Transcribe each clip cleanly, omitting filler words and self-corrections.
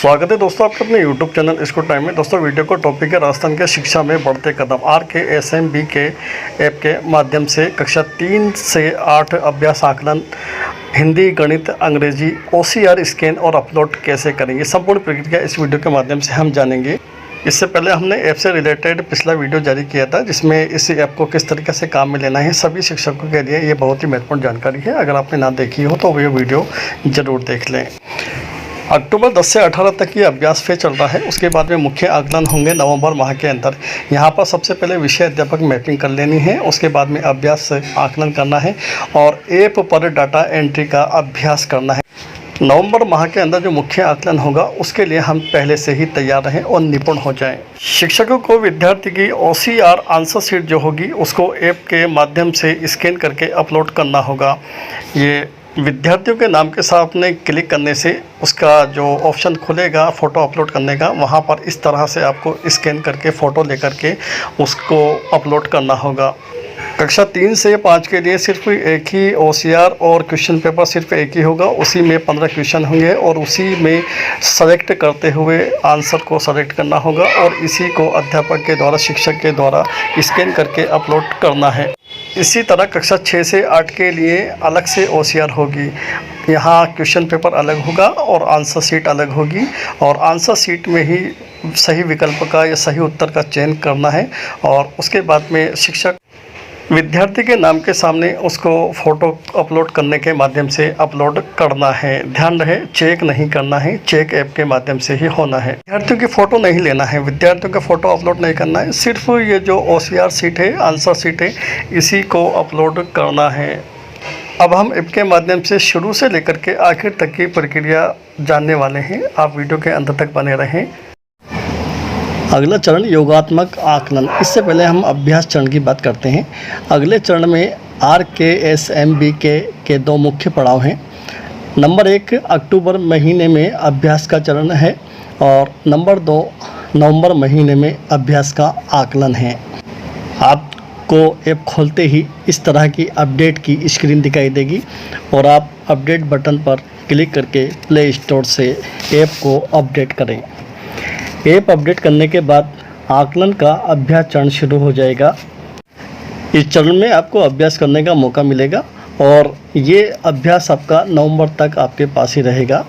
स्वागत है दोस्तों आपके अपने YouTube चैनल स्कूल टाइम में। दोस्तों वीडियो को टॉपिक है राजस्थान के शिक्षा में बढ़ते कदम। RKSMBK ऐप के माध्यम से कक्षा 3 से 8 अभ्यास आकलन हिंदी, गणित, अंग्रेजी OCR स्कैन और अपलोड कैसे करेंगे, संपूर्ण प्रक्रिया इस वीडियो के माध्यम से हम जानेंगे। इससे पहले हमने ऐप से रिलेटेड पिछला वीडियो जारी किया था जिसमें इस ऐप को किस तरीके से काम में लेना है सभी शिक्षकों के लिए ये बहुत ही महत्वपूर्ण जानकारी है। अगर आपने ना देखी हो तो वो वीडियो ज़रूर देख लें। अक्टूबर 10 से 18 तक ये अभ्यास फेज चल रहा है। उसके बाद में मुख्य आकलन होंगे नवंबर माह के अंदर। यहाँ पर सबसे पहले विषय अध्यापक मैपिंग कर लेनी है, उसके बाद में अभ्यास आकलन करना है और ऐप पर डाटा एंट्री का अभ्यास करना है। नवंबर माह के अंदर जो मुख्य आकलन होगा उसके लिए हम पहले से ही तैयार रहें और निपुण हो जाएं। शिक्षकों को विद्यार्थी की OCR आंसर शीट जो होगी उसको ऐप के माध्यम से स्कैन करके अपलोड करना होगा। ये विद्यार्थियों के नाम के साथ में क्लिक करने से उसका जो ऑप्शन खुलेगा फ़ोटो अपलोड करने का, वहाँ पर इस तरह से आपको स्कैन करके फ़ोटो लेकर के उसको अपलोड करना होगा। कक्षा 3 से 5 के लिए सिर्फ एक ही OCR और क्वेश्चन पेपर सिर्फ एक ही होगा। उसी में 15 क्वेश्चन होंगे और उसी में सेलेक्ट करते हुए आंसर को सेलेक्ट करना होगा और इसी को अध्यापक के द्वारा, शिक्षक के द्वारा स्कैन करके अपलोड करना है। इसी तरह कक्षा 6 से 8 के लिए अलग से OCR होगी। यहाँ क्वेश्चन पेपर अलग होगा और आंसर शीट अलग होगी और आंसर शीट में ही सही विकल्प का या सही उत्तर का चयन करना है और उसके बाद में शिक्षक विद्यार्थी के नाम के सामने उसको फ़ोटो अपलोड करने के माध्यम से अपलोड करना है। ध्यान रहे चेक नहीं करना है, चेक ऐप के माध्यम से ही होना है। विद्यार्थियों की फ़ोटो नहीं लेना है, विद्यार्थियों का फ़ोटो अपलोड नहीं करना है, सिर्फ ये जो OCR शीट है, आंसर शीट है, इसी को अपलोड करना है। अब हम ऐप के माध्यम से शुरू से लेकर के आखिर तक की प्रक्रिया जानने वाले हैं। आप वीडियो के अंत तक बने रहें। अगला चरण योगात्मक आकलन। इससे पहले हम अभ्यास चरण की बात करते हैं। अगले चरण में RKSMBK के 2 मुख्य पड़ाव हैं। नंबर 1 अक्टूबर महीने में अभ्यास का चरण है और नंबर 2 नवंबर महीने में अभ्यास का आकलन है। आपको ऐप खोलते ही इस तरह की अपडेट की स्क्रीन दिखाई देगी और आप अपडेट बटन पर क्लिक करके प्ले स्टोर से ऐप को अपडेट करें। ऐप अपडेट करने के बाद आकलन का अभ्यास चरण शुरू हो जाएगा। इस चरण में आपको अभ्यास करने का मौका मिलेगा और ये अभ्यास आपका नवंबर तक आपके पास ही रहेगा।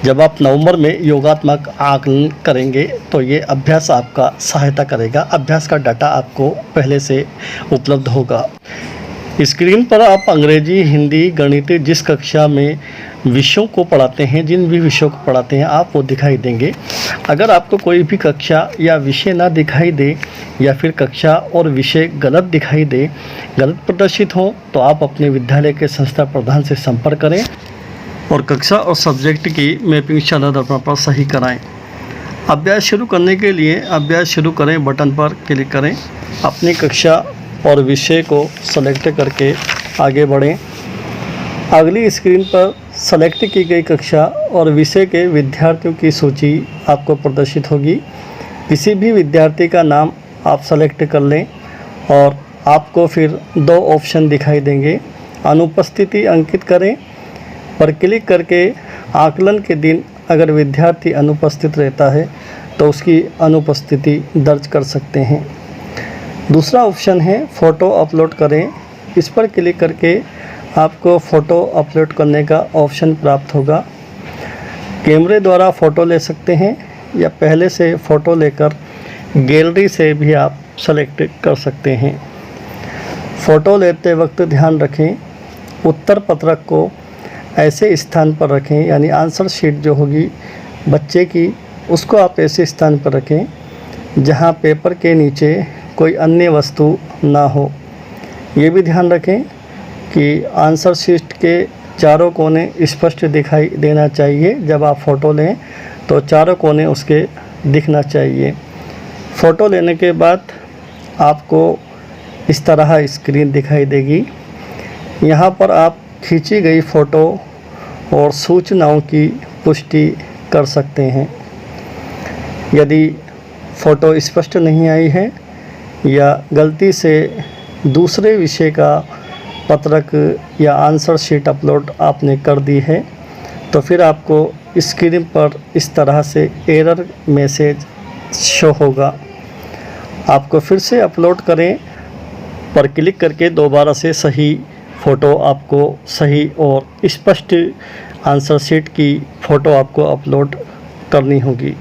जब आप नवंबर में योगात्मक आकलन करेंगे तो ये अभ्यास आपका सहायता करेगा। अभ्यास का डाटा आपको पहले से उपलब्ध होगा। स्क्रीन पर आप अंग्रेजी, हिंदी, गणित जिस कक्षा में विषयों को पढ़ाते हैं, जिन भी विषयों को पढ़ाते हैं आप वो दिखाई देंगे। अगर आपको कोई भी कक्षा या विषय ना दिखाई दे या फिर कक्षा और विषय गलत दिखाई दे, गलत प्रदर्शित हो तो आप अपने विद्यालय के संस्था प्रधान से संपर्क करें और कक्षा और सब्जेक्ट की मैपिंग शाला पर सही कराएं। अभ्यास शुरू करने के लिए अभ्यास शुरू करें बटन पर क्लिक करें। अपनी कक्षा और विषय को सेलेक्ट करके आगे बढ़ें। अगली स्क्रीन पर सेलेक्ट की गई कक्षा और विषय के विद्यार्थियों की सूची आपको प्रदर्शित होगी। किसी भी विद्यार्थी का नाम आप सेलेक्ट कर लें और आपको फिर 2 ऑप्शन दिखाई देंगे। अनुपस्थिति अंकित करें पर क्लिक करके आकलन के दिन अगर विद्यार्थी अनुपस्थित रहता है तो उसकी अनुपस्थिति दर्ज कर सकते हैं। दूसरा ऑप्शन है फ़ोटो अपलोड करें। इस पर क्लिक करके आपको फ़ोटो अपलोड करने का ऑप्शन प्राप्त होगा। कैमरे द्वारा फ़ोटो ले सकते हैं या पहले से फ़ोटो लेकर गैलरी से भी आप सेलेक्ट कर सकते हैं। फ़ोटो लेते वक्त ध्यान रखें उत्तर पत्रक को ऐसे स्थान पर रखें, यानी आंसर शीट जो होगी बच्चे की उसको आप ऐसे स्थान पर रखें जहां पेपर के नीचे कोई अन्य वस्तु ना हो। ये भी ध्यान रखें कि आंसर शीट के चारों कोने स्पष्ट दिखाई देना चाहिए। जब आप फ़ोटो लें तो चारों कोने उसके दिखना चाहिए। फ़ोटो लेने के बाद आपको इस तरह स्क्रीन दिखाई देगी। यहाँ पर आप खींची गई फ़ोटो और सूचनाओं की पुष्टि कर सकते हैं। यदि फ़ोटो स्पष्ट नहीं आई है या गलती से दूसरे विषय का पत्रक या आंसर शीट अपलोड आपने कर दी है तो फिर आपको स्क्रीन पर इस तरह से एरर मैसेज शो होगा। आपको फिर से अपलोड करें पर क्लिक करके दोबारा से सही फ़ोटो आपको सही और स्पष्ट आंसर शीट की फ़ोटो आपको अपलोड करनी होगी।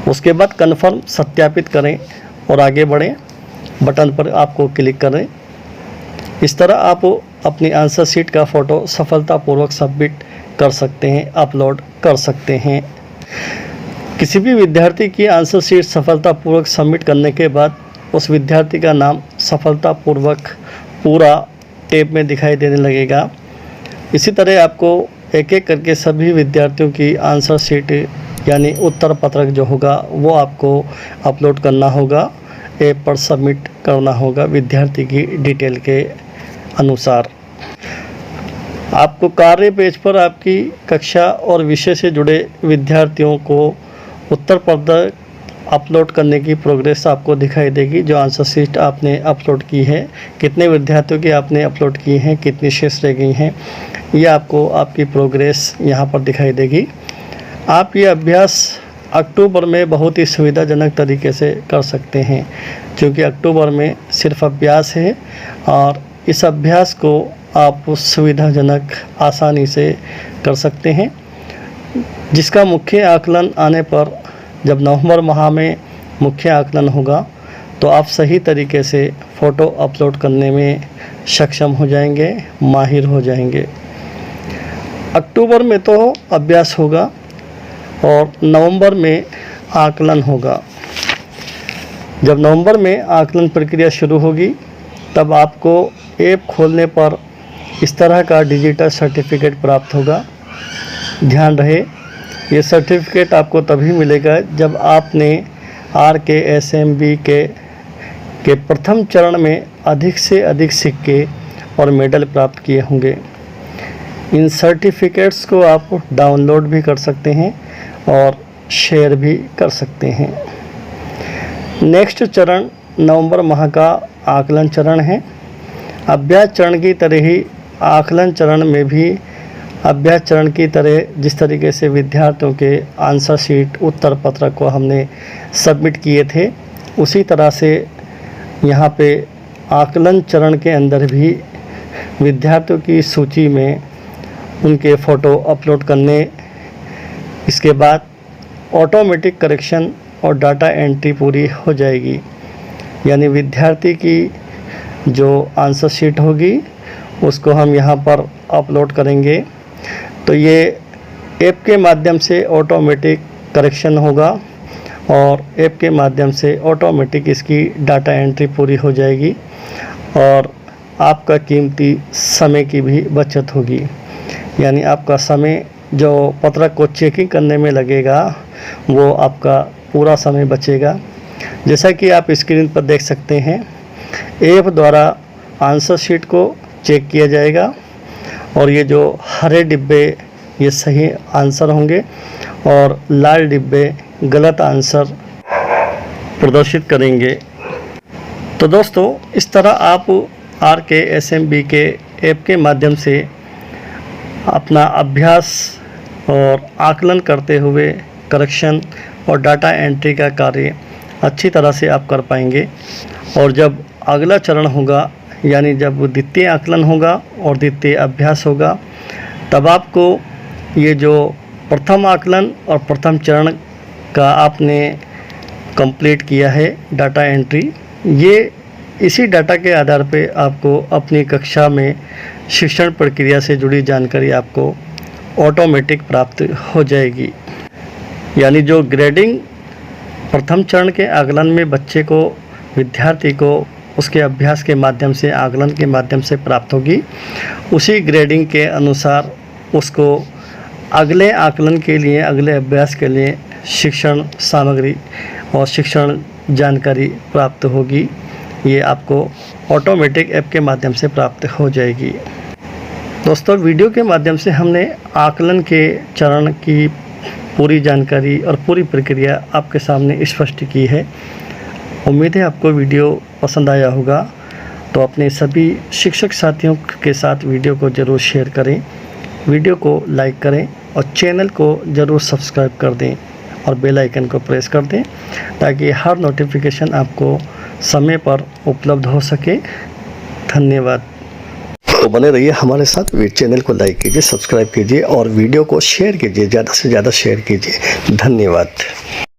उसके बाद कन्फर्म सत्यापित करें और आगे बढ़ें बटन पर आपको क्लिक करें। इस तरह आप अपनी आंसर शीट का फ़ोटो सफलतापूर्वक सबमिट कर सकते हैं, अपलोड कर सकते हैं। किसी भी विद्यार्थी की आंसर शीट सफलतापूर्वक सबमिट करने के बाद उस विद्यार्थी का नाम सफलतापूर्वक पूरा टैब में दिखाई देने लगेगा। इसी तरह आपको एक एक करके सभी विद्यार्थियों की आंसर शीट यानी उत्तर पत्रक जो होगा वो आपको अपलोड करना होगा, ऐप पर सबमिट करना होगा विद्यार्थी की डिटेल के अनुसार। आपको कार्य पेज पर आपकी कक्षा और विषय से जुड़े विद्यार्थियों को उत्तर पत्रक अपलोड करने की प्रोग्रेस आपको दिखाई देगी। जो आंसर शीट आपने अपलोड की है, कितने विद्यार्थियों की आपने अपलोड की हैं, कितनी शेष रह गई हैं, ये आपको आपकी प्रोग्रेस यहाँ पर दिखाई देगी। आप ये अभ्यास अक्टूबर में बहुत ही सुविधाजनक तरीके से कर सकते हैं, क्योंकि अक्टूबर में सिर्फ अभ्यास है और इस अभ्यास को आप सुविधाजनक आसानी से कर सकते हैं, जिसका मुख्य आकलन आने पर जब नवंबर माह में मुख्य आकलन होगा तो आप सही तरीके से फ़ोटो अपलोड करने में सक्षम हो जाएंगे, माहिर हो जाएंगे। अक्टूबर में तो अभ्यास होगा और नवंबर में आकलन होगा। जब नवंबर में आकलन प्रक्रिया शुरू होगी तब आपको ऐप खोलने पर इस तरह का डिजिटल सर्टिफिकेट प्राप्त होगा। ध्यान रहे, ये सर्टिफिकेट आपको तभी मिलेगा जब आपने RKSMB के प्रथम चरण में अधिक से अधिक सिक्के और मेडल प्राप्त किए होंगे। इन सर्टिफिकेट्स को आप डाउनलोड भी कर सकते हैं और शेयर भी कर सकते हैं। नेक्स्ट चरण नवंबर माह का आकलन चरण है। अभ्यास चरण की तरह ही आकलन चरण में भी अभ्यास चरण की तरह जिस तरीके से विद्यार्थियों के आंसर शीट उत्तर पत्रक को हमने सबमिट किए थे, उसी तरह से यहाँ पे आकलन चरण के अंदर भी विद्यार्थियों की सूची में उनके फ़ोटो अपलोड करने, इसके बाद ऑटोमेटिक करेक्शन और डाटा एंट्री पूरी हो जाएगी। यानी विद्यार्थी की जो आंसर शीट होगी उसको हम यहाँ पर अपलोड करेंगे तो ये ऐप के माध्यम से ऑटोमेटिक करेक्शन होगा और ऐप के माध्यम से ऑटोमेटिक इसकी डाटा एंट्री पूरी हो जाएगी और आपका कीमती समय की भी बचत होगी। यानी आपका समय जो पत्रक को चेकिंग करने में लगेगा वो आपका पूरा समय बचेगा। जैसा कि आप स्क्रीन पर देख सकते हैं, ऐप द्वारा आंसर शीट को चेक किया जाएगा और ये जो हरे डिब्बे ये सही आंसर होंगे और लाल डिब्बे गलत आंसर प्रदर्शित करेंगे। तो दोस्तों, इस तरह आप RKSMB के ऐप के माध्यम से अपना अभ्यास और आकलन करते हुए करेक्शन और डाटा एंट्री का कार्य अच्छी तरह से आप कर पाएंगे। और जब अगला चरण होगा, यानी जब द्वितीय आकलन होगा और द्वितीय अभ्यास होगा, तब आपको ये जो प्रथम आकलन और प्रथम चरण का आपने कंप्लीट किया है डाटा एंट्री, ये इसी डाटा के आधार पे आपको अपनी कक्षा में शिक्षण प्रक्रिया से जुड़ी जानकारी आपको ऑटोमेटिक प्राप्त हो जाएगी। यानी जो ग्रेडिंग प्रथम चरण के आकलन में बच्चे को, विद्यार्थी को उसके अभ्यास के माध्यम से, आकलन के माध्यम से प्राप्त होगी, उसी ग्रेडिंग के अनुसार उसको अगले आकलन के लिए, अगले अभ्यास के लिए शिक्षण सामग्री और शिक्षण जानकारी प्राप्त होगी। ये आपको ऑटोमेटिक ऐप के माध्यम से प्राप्त हो जाएगी। दोस्तों, वीडियो के माध्यम से हमने आकलन के चरण की पूरी जानकारी और पूरी प्रक्रिया आपके सामने स्पष्ट की है। उम्मीद है आपको वीडियो पसंद आया होगा। तो अपने सभी शिक्षक साथियों के साथ वीडियो को ज़रूर शेयर करें, वीडियो को लाइक करें और चैनल को ज़रूर सब्सक्राइब कर दें और बेल आइकन को प्रेस कर दें ताकि हर नोटिफिकेशन आपको समय पर उपलब्ध हो सके। धन्यवाद। तो बने रहिए हमारे साथ। चैनल को लाइक कीजिए, सब्सक्राइब कीजिए और वीडियो को शेयर कीजिए, ज़्यादा से ज़्यादा शेयर कीजिए। धन्यवाद।